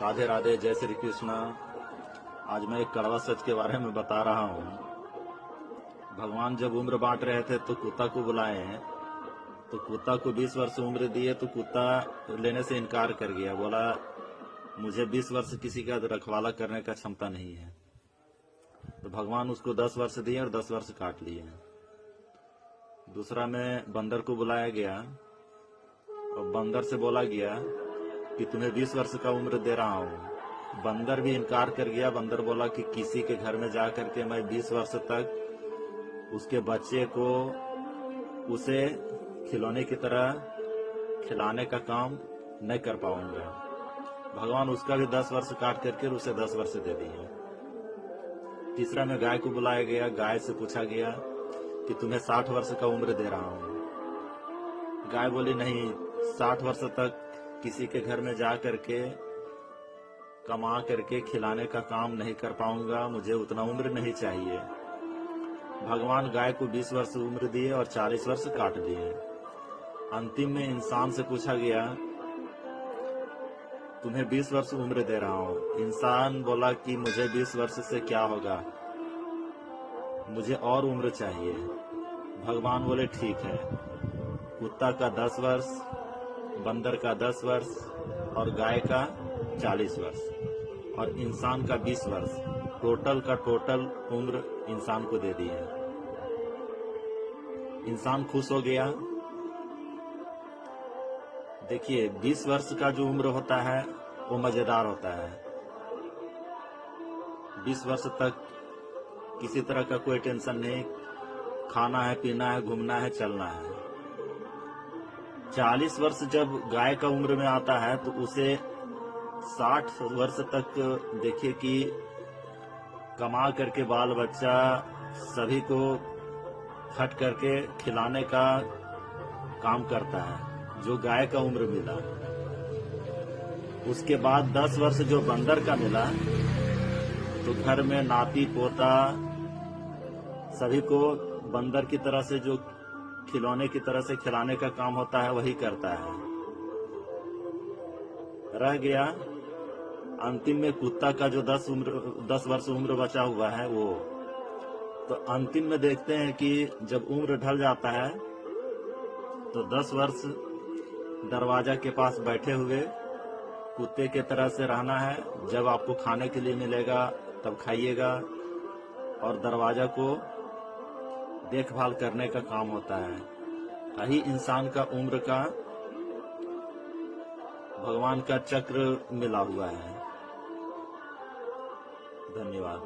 राधे राधे, जय श्री कृष्णा। आज मैं एक कड़वा सच के बारे में बता रहा हूँ। भगवान जब उम्र बांट रहे थे तो कुत्ता को बुलाए हैं, तो कुत्ता को 20 वर्ष उम्र दिए तो कुत्ता लेने से इनकार कर गया, बोला मुझे 20 वर्ष किसी का रखवाला करने का क्षमता नहीं है। तो भगवान उसको 10 वर्ष दिए और 10 वर्ष काट लिए। दूसरा में बंदर को बुलाया गया और बंदर से बोला गया कि तुम्हें 20 वर्ष का उम्र दे रहा हूँ। बंदर भी इनकार कर गया। बंदर बोला कि किसी के घर में जा करके मैं 20 वर्ष तक उसके बच्चे को उसे खिलौने की तरह खिलाने का काम नहीं कर पाऊंगा। भगवान उसका भी 10 वर्ष काट करके उसे 10 वर्ष दे दिए। तीसरा में गाय को बुलाया गया। गाय से पूछा गया कि तुम्हें 60 वर्ष का उम्र दे रहा हूँ। गाय बोली नहीं, 60 वर्ष तक किसी के घर में जा करके कमा करके खिलाने का काम नहीं कर पाऊंगा, मुझे उतना उम्र नहीं चाहिए। भगवान गाय को 20 वर्ष उम्र दिए और 40 वर्ष काट दिए। अंतिम में इंसान से पूछा गया तुम्हें 20 वर्ष उम्र दे रहा हूँ। इंसान बोला कि मुझे 20 वर्ष से क्या होगा, मुझे और उम्र चाहिए। भगवान बोले ठीक है, कुत्ता का 10 वर्ष, बंदर का 10 वर्ष और गाय का 40 वर्ष और इंसान का 20 वर्ष, टोटल का टोटल उम्र इंसान को दे दी है। इंसान खुश हो गया। देखिए 20 वर्ष का जो उम्र होता है वो मजेदार होता है। 20 वर्ष तक किसी तरह का कोई टेंशन नहीं, खाना है, पीना है, घूमना है, चलना है। 40 वर्ष जब गाय का उम्र में आता है तो उसे 60 वर्ष तक देखिए कि कमा करके बाल बच्चा सभी को खट करके खिलाने का काम करता है, जो गाय का उम्र मिला। उसके बाद 10 वर्ष जो बंदर का मिला तो घर में नाती पोता सभी को बंदर की तरह से जो खिलौने की तरह से खिलाने का काम होता है वही करता है। रह गया अंतिम में कुत्ता का जो 10 वर्ष उम्र बचा हुआ है वो। तो अंतिम में देखते हैं कि जब उम्र ढल जाता है तो 10 वर्ष दरवाजा के पास बैठे हुए कुत्ते के तरह से रहना है। जब आपको खाने के लिए मिलेगा तब खाइएगा और दरवाजा को देखभाल करने का काम होता है। यही इंसान का उम्र का भगवान का चक्र मिला हुआ है। धन्यवाद।